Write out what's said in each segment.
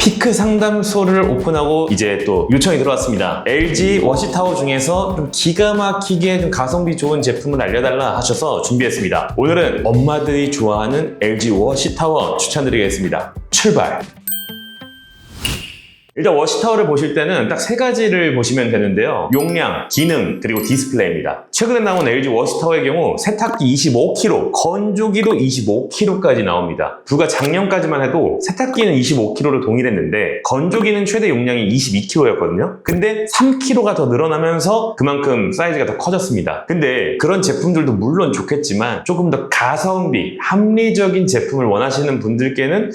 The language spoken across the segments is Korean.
피크 상담소를 오픈하고 이제 또 요청이 들어왔습니다. LG 워시타워 중에서 좀 기가 막히게 좀 가성비 좋은 제품을 알려달라 하셔서 준비했습니다. 오늘은 엄마들이 좋아하는 LG 워시타워 추천드리겠습니다. 출발! 일단 워시타워를 보실 때는 딱 세 가지를 보시면 되는데요. 용량, 기능, 그리고 디스플레이입니다. 최근에 나온 LG 워시타워의 경우 세탁기 25kg, 건조기도 25kg까지 나옵니다. 불과 작년까지만 해도 세탁기는 25kg로 동일했는데 건조기는 최대 용량이 22kg였거든요. 근데 3kg가 더 늘어나면서 그만큼 사이즈가 더 커졌습니다. 근데 그런 제품들도 물론 좋겠지만 조금 더 가성비, 합리적인 제품을 원하시는 분들께는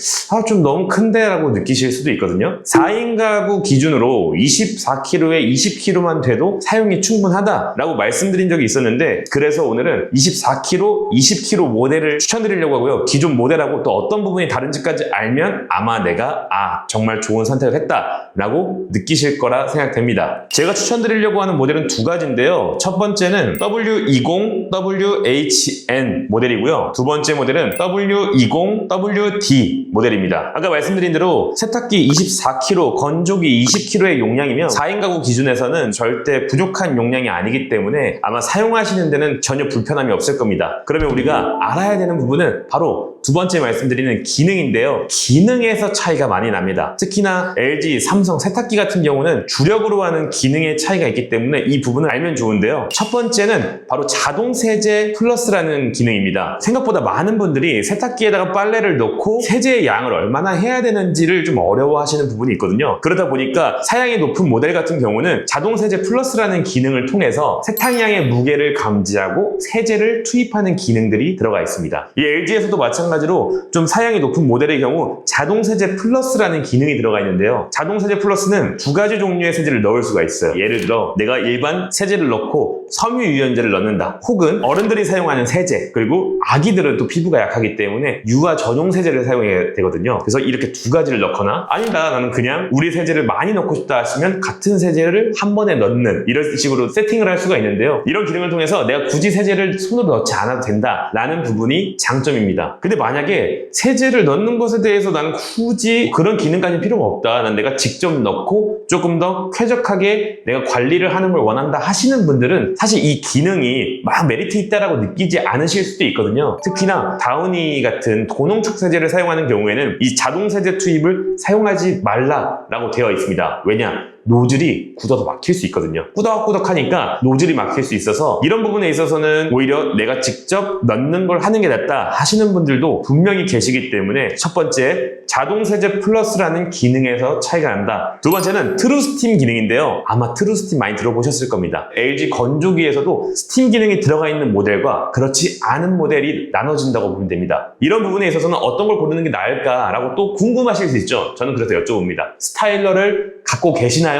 좀 너무 큰데 라고 느끼실 수도 있거든요. 4인 가구 기준으로 24kg에 20kg만 돼도 사용이 충분하다라고 말씀드린 적이 있었는데, 그래서 오늘은 24kg, 20kg 모델을 추천드리려고 하고요. 기존 모델하고 또 어떤 부분이 다른지까지 알면 아마 내가 정말 좋은 선택을 했다라고 느끼실 거라 생각됩니다. 제가 추천드리려고 하는 모델은 두 가지인데요. 첫 번째는 W20WHN 모델이고요. 두 번째 모델은 W20WD 모델입니다. 아까 말씀드린 대로 세탁기 24kg, 건조기 20kg의 용량이면 4인 가구 기준에서는 절대 부족한 용량이 아니기 때문에 아마 사용하시는 데는 전혀 불편함이 없을 겁니다. 그러면 우리가 알아야 되는 부분은 바로 두 번째 말씀드리는 기능인데요. 기능에서 차이가 많이 납니다. 특히나 LG, 삼성 세탁기 같은 경우는 주력으로 하는 기능의 차이가 있기 때문에 이 부분을 알면 좋은데요. 첫 번째는 바로 자동 세제 플러스라는 기능입니다. 생각보다 많은 분들이 세탁기에다가 빨래를 넣고 세제의 양을 얼마나 해야 되는지를 좀 어려워하시는 부분이 있거든요. 그러다 보니까 사양이 높은 모델 같은 경우는 자동 세제 플러스라는 기능을 통해서 세탁량의 무게를 감지하고 세제를 투입하는 기능들이 들어가 있습니다. 이 LG에서도 마찬가지로 좀 사양이 높은 모델의 경우 자동 세제 플러스라는 기능이 들어가 있는데요. 자동 세제 플러스는 두 가지 종류의 세제를 넣을 수가 있어요. 예를 들어 내가 일반 세제를 넣고 섬유유연제를 넣는다, 혹은 어른들이 사용하는 세제, 그리고 아기들은 또 피부가 약하기 때문에 유아 전용 세제를 사용해야 되거든요. 그래서 이렇게 두 가지를 넣거나, 아니다 나는 그냥 우리 세제를 많이 넣고 싶다 하시면 같은 세제를 한 번에 넣는, 이런 식으로 세팅을 할 수가 있는데요. 이런 기능을 통해서 내가 굳이 세제를 손으로 넣지 않아도 된다라는 부분이 장점입니다. 근데 만약에 세제를 넣는 것에 대해서 나는 굳이 그런 기능까지 필요가 없다, 난 내가 직접 넣고 조금 더 쾌적하게 내가 관리를 하는 걸 원한다 하시는 분들은 사실 이 기능이 막 메리트 있다라고 느끼지 않으실 수도 있거든요. 특히나 다우니 같은 고농축 세제를 사용하는 경우에는 이 자동 세제 투입을 사용하지 말라라고 되어 있습니다. 왜냐? 노즐이 굳어서 막힐 수 있거든요. 꾸덕꾸덕하니까 노즐이 막힐 수 있어서 이런 부분에 있어서는 오히려 내가 직접 넣는 걸 하는 게 낫다 하시는 분들도 분명히 계시기 때문에 첫 번째, 자동 세제 플러스라는 기능에서 차이가 난다. 두 번째는 트루스팀 기능인데요. 아마 트루스팀 많이 들어보셨을 겁니다. LG 건조기에서도 스팀 기능이 들어가 있는 모델과 그렇지 않은 모델이 나눠진다고 보면 됩니다. 이런 부분에 있어서는 어떤 걸 고르는 게 나을까라고 또 궁금하실 수 있죠. 저는 그래서 여쭤봅니다. 스타일러를 갖고 계시나요?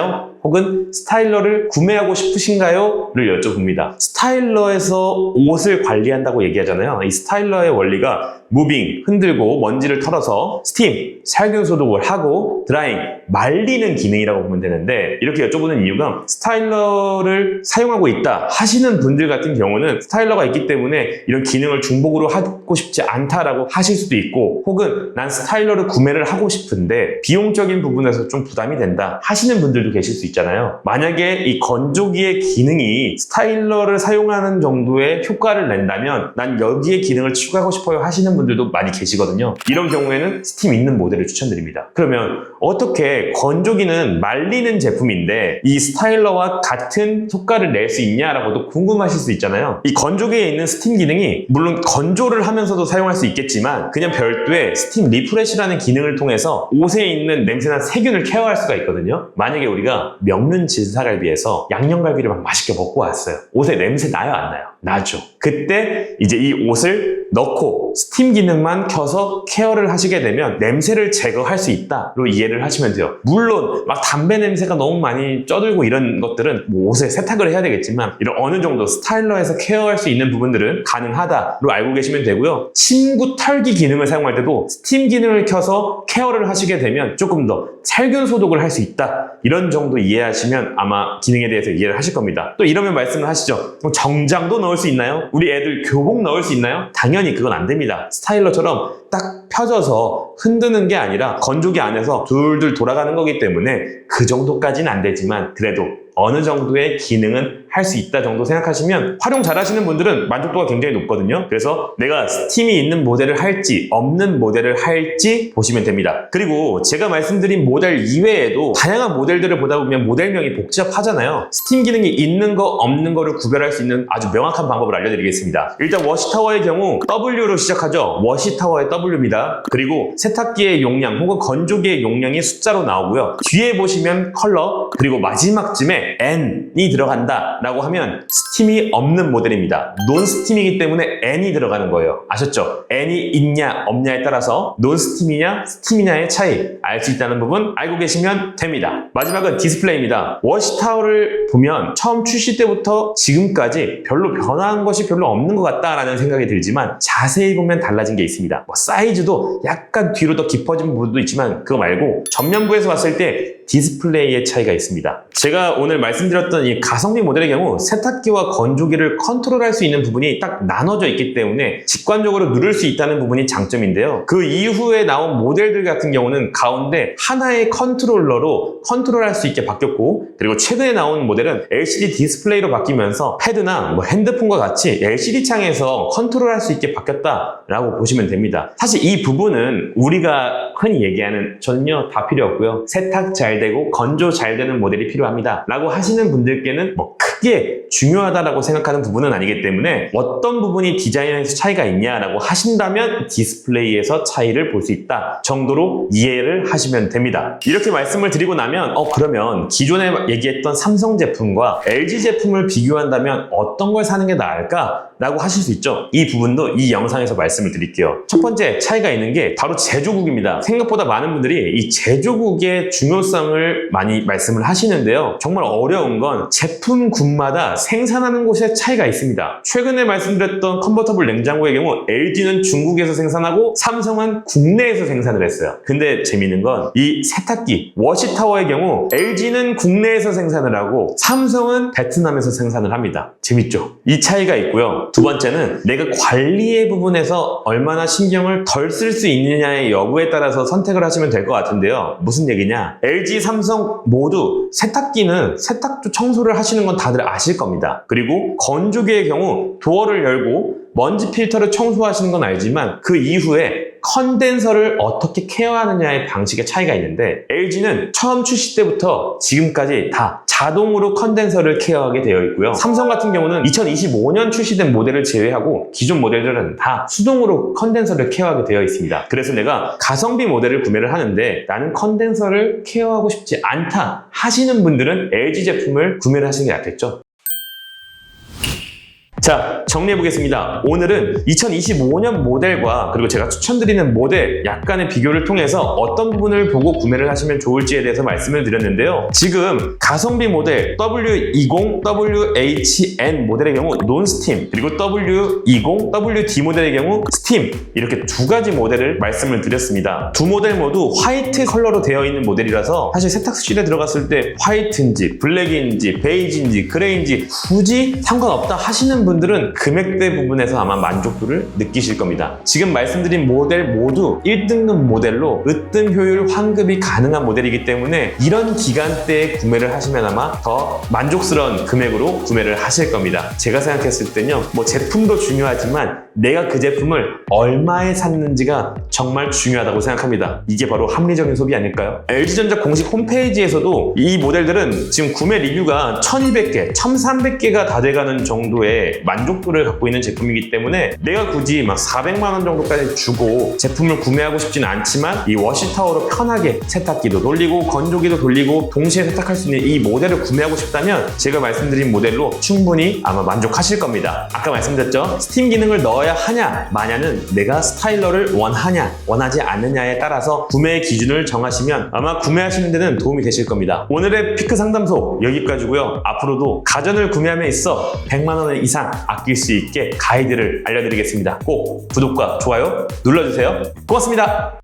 혹은 스타일러를 구매하고 싶으신가요? 를 여쭤봅니다. 스타일러에서 옷을 관리한다고 얘기하잖아요. 이 스타일러의 원리가 무빙, 흔들고 먼지를 털어서 스팀, 살균 소독을 하고 드라잉, 말리는 기능이라고 보면 되는데, 이렇게 여쭤보는 이유가 스타일러를 사용하고 있다 하시는 분들 같은 경우는 스타일러가 있기 때문에 이런 기능을 중복으로 하고 싶지 않다라고 하실 수도 있고, 혹은 난 스타일러를 구매를 하고 싶은데 비용적인 부분에서 좀 부담이 된다 하시는 분들도 계실 수 있잖아요. 만약에 이 건조기의 기능이 스타일러를 사용하는 정도의 효과를 낸다면 난 여기에 기능을 추가하고 싶어요 하시는 분들도 많이 계시거든요. 이런 경우에는 스팀 있는 모델을 추천드립니다. 그러면 어떻게 건조기는 말리는 제품인데 이 스타일러와 같은 효과를 낼 수 있냐라고도 궁금하실 수 있잖아요. 이 건조기에 있는 스팀 기능이 물론 건조를 하면서도 사용할 수 있겠지만 그냥 별도의 스팀 리프레시라는 기능을 통해서 옷에 있는 냄새나 세균을 케어할 수가 있거든요. 만약에 우리가 명륜 진사갈비에서 양념갈비를 막 맛있게 먹고 왔어요. 옷에 냄새 나요, 안 나요? 나죠. 그때 이제 이 옷을 넣고 스팀 기능만 켜서 케어를 하시게 되면 냄새를 제거할 수 있다로 이해를 하시면 돼요. 물론 막 담배 냄새가 너무 많이 쪄들고 이런 것들은 뭐 옷에 세탁을 해야 되겠지만 이런 어느 정도 스타일러에서 케어할 수 있는 부분들은 가능하다로 알고 계시면 되고요. 침구 털기 기능을 사용할 때도 스팀 기능을 켜서 케어를 하시게 되면 조금 더 살균 소독을 할 수 있다, 이런 정도 이해하시면 아마 기능에 대해서 이해를 하실 겁니다. 또 이러면 말씀을 하시죠. 정장도 넣을 넣을 수 있나요? 우리 애들 교복 넣을 수 있나요? 당연히 그건 안 됩니다. 스타일러처럼 딱 펴져서 흔드는 게 아니라 건조기 안에서 둘둘 돌아가는 거기 때문에 그 정도까지는 안 되지만 그래도 어느 정도의 기능은 할 수 있다 정도 생각하시면 활용 잘 하시는 분들은 만족도가 굉장히 높거든요. 그래서 내가 스팀이 있는 모델을 할지 없는 모델을 할지 보시면 됩니다. 그리고 제가 말씀드린 모델 이외에도 다양한 모델들을 보다 보면 모델명이 복잡하잖아요. 스팀 기능이 있는 거 없는 거를 구별할 수 있는 아주 명확한 방법을 알려드리겠습니다. 일단 워시타워의 경우 W로 시작하죠. 워시타워의 W입니다. 그리고 세탁기의 용량 혹은 건조기의 용량이 숫자로 나오고요. 뒤에 보시면 컬러 그리고 마지막쯤에 N이 들어간다 라고 하면 스팀이 없는 모델입니다. 논스팀이기 때문에 N이 들어가는 거예요. 아셨죠? N이 있냐 없냐에 따라서 논스팀이냐 스팀이냐의 차이 알 수 있다는 부분 알고 계시면 됩니다. 마지막은 디스플레이입니다. 워시타워를 보면 처음 출시 때부터 지금까지 별로 변화한 것이 별로 없는 것 같다라는 생각이 들지만 자세히 보면 달라진 게 있습니다. 사이즈도 약간 뒤로 더 깊어진 부분도 있지만 그거 말고 전면부에서 봤을 때 디스플레이의 차이가 있습니다. 제가 오늘 말씀드렸던 이 가성비 모델의 경우 세탁기와 건조기를 컨트롤할 수 있는 부분이 딱 나눠져 있기 때문에 직관적으로 누를 수 있다는 부분이 장점인데요. 그 이후에 나온 모델들 같은 경우는 가운데 하나의 컨트롤러로 컨트롤할 수 있게 바뀌었고 그리고 최근에 나온 모델은 LCD 디스플레이로 바뀌면서 패드나 핸드폰과 같이 LCD 창에서 컨트롤할 수 있게 바뀌었다라고 보시면 됩니다. 사실 이 부분은 우리가 흔히 얘기하는 전혀 다 필요 없고요. 세탁 잘 되고 건조 잘 되는 모델이 필요합니다 라고 하시는 분들께는 크게 중요하다라고 생각하는 부분은 아니기 때문에 어떤 부분이 디자인에서 차이가 있냐라고 하신다면 디스플레이에서 차이를 볼 수 있다 정도로 이해를 하시면 됩니다. 이렇게 말씀을 드리고 나면 그러면 기존에 얘기했던 삼성 제품과 LG 제품을 비교한다면 어떤 걸 사는 게 나을까? 라고 하실 수 있죠. 이 부분도 이 영상에서 말씀을 드릴게요. 첫 번째 차이가 있는 게 바로 제조국입니다. 생각보다 많은 분들이 이 제조국의 중요성을 많이 말씀을 하시는데요. 정말 어려운 건 제품군마다 생산하는 곳에 차이가 있습니다. 최근에 말씀드렸던 컨버터블 냉장고의 경우 LG는 중국에서 생산하고 삼성은 국내에서 생산을 했어요. 근데 재미있는 건 이 세탁기 워시타워의 경우 LG는 국내에서 생산을 하고 삼성은 베트남에서 생산을 합니다. 재밌죠? 이 차이가 있고요. 두 번째는 내가 관리의 부분에서 얼마나 신경을 덜 쓸 수 있느냐의 여부에 따라서 선택을 하시면 될 것 같은데요. 무슨 얘기냐? LG, 삼성 모두 세탁기는 세탁조 청소를 하시는 건 다들 아실 겁니다. 그리고 건조기의 경우 도어를 열고 먼지 필터를 청소하시는 건 알지만 그 이후에 컨덴서를 어떻게 케어하느냐의 방식의 차이가 있는데 LG는 처음 출시 때부터 지금까지 다 자동으로 컨덴서를 케어하게 되어 있고요. 삼성 같은 경우는 2025년 출시된 모델을 제외하고 기존 모델들은 다 수동으로 컨덴서를 케어하게 되어 있습니다. 그래서 내가 가성비 모델을 구매를 하는데 나는 컨덴서를 케어하고 싶지 않다 하시는 분들은 LG 제품을 구매를 하시는 게 낫겠죠. 자, 정리해보겠습니다. 오늘은 2025년 모델과 그리고 제가 추천드리는 모델 약간의 비교를 통해서 어떤 부분을 보고 구매를 하시면 좋을지에 대해서 말씀을 드렸는데요. 지금 가성비 모델 W20, WHN 모델의 경우 논스팀 그리고 W20, WD 모델의 경우 스팀 이렇게 두 가지 모델을 말씀을 드렸습니다. 두 모델 모두 화이트 컬러로 되어 있는 모델이라서 사실 세탁실에 들어갔을 때 화이트인지 블랙인지 베이지인지 그레이인지 굳이 상관없다 하시는 분들은 금액대 부분에서 아마 만족도를 느끼실 겁니다. 지금 말씀드린 모델 모두 1등급 모델로 으뜸 효율 환급이 가능한 모델이기 때문에 이런 기간대에 구매를 하시면 아마 더 만족스러운 금액으로 구매를 하실 겁니다. 제가 생각했을 때는요, 제품도 중요하지만 내가 그 제품을 얼마에 샀는지가 정말 중요하다고 생각합니다. 이게 바로 합리적인 소비 아닐까요? LG전자 공식 홈페이지에서도 이 모델들은 지금 구매 리뷰가 1200개, 1300개가 다 돼가는 정도의 만족도를 갖고 있는 제품이기 때문에 내가 굳이 400만 원 정도까지 주고 제품을 구매하고 싶지는 않지만 이 워시타워로 편하게 세탁기도 돌리고 건조기도 돌리고 동시에 세탁할 수 있는 이 모델을 구매하고 싶다면 제가 말씀드린 모델로 충분히 아마 만족하실 겁니다. 아까 말씀드렸죠? 스팀 기능을 넣어야 하냐 마냐는 내가 스타일러를 원하냐 원하지 않느냐에 따라서 구매의 기준을 정하시면 아마 구매하시는 데는 도움이 되실 겁니다. 오늘의 피크 상담소 여기까지고요. 앞으로도 가전을 구매함에 있어 100만 원 이상 아낄 수 있게 가이드를 알려드리겠습니다. 꼭 구독과 좋아요 눌러주세요. 고맙습니다.